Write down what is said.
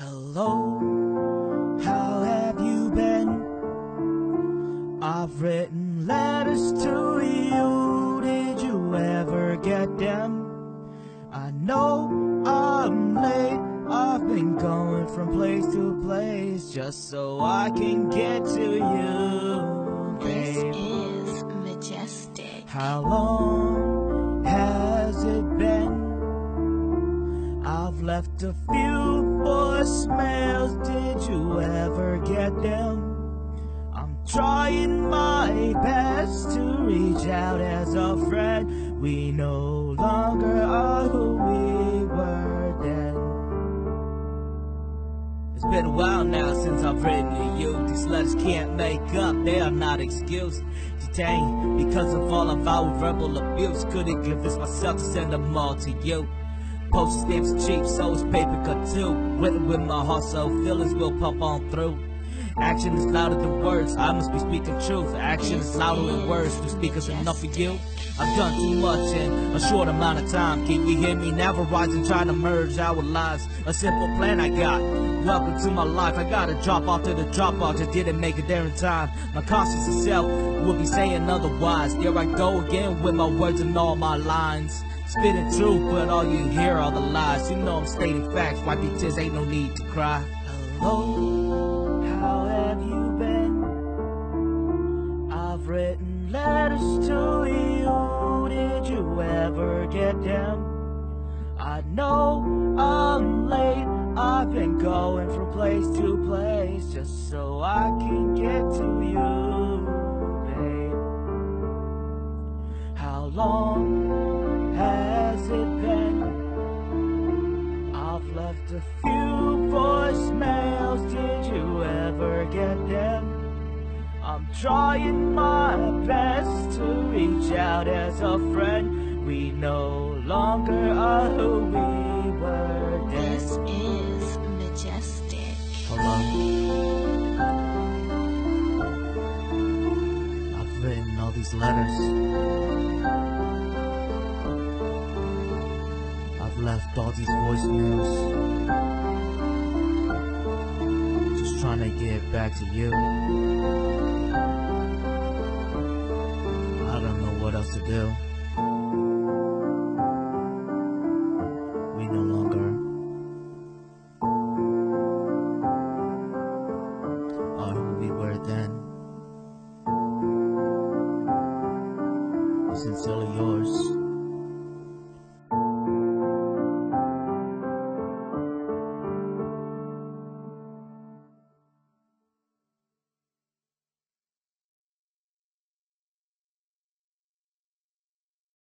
Hello, how have you been? I've written letters to you, did you ever get them? I know I'm late, I've been going from place to place just so I can get to you, babe. This is majestic. How long has it been? I've left a few voicemails, did you ever get them? I'm trying my best to reach out as a friend. We no longer are who we were then. It's been a while now since I've written to you. These letters can't make up, they are not excused. Detained because of all of our verbal abuse. Couldn't convince myself to send them all to you. Postage stamps are cheap, so is paper cut too. Written with my heart, so feelings will pump on through. Action is louder than words, I must be speaking truth. Action is louder than words, do speakers enough for you? I've done too much in a short amount of time. Can you hear me now? Verizon trying to merge our lives. A simple plan I got, welcome to my life. I gotta drop off to the drop off, just didn't make it there in time. My conscience itself will be saying otherwise. There I go again with my words and all my lines. Spitting truth, but all you hear are the lies. You know I'm stating facts, wipe your tears, ain't no need to cry. Hello, how have you been? I've written letters to you, did you ever get them? I know I'm late, I've been going from place to place just so I can get to you, babe. How long has it been? I've left a few voicemails, did you ever get them? I'm trying my best to reach out as a friend. We no longer are who we were then. This is majestic. Hello. I've written all these letters. I've left all these voicemails, just trying to get back to you. I don't know what else to do.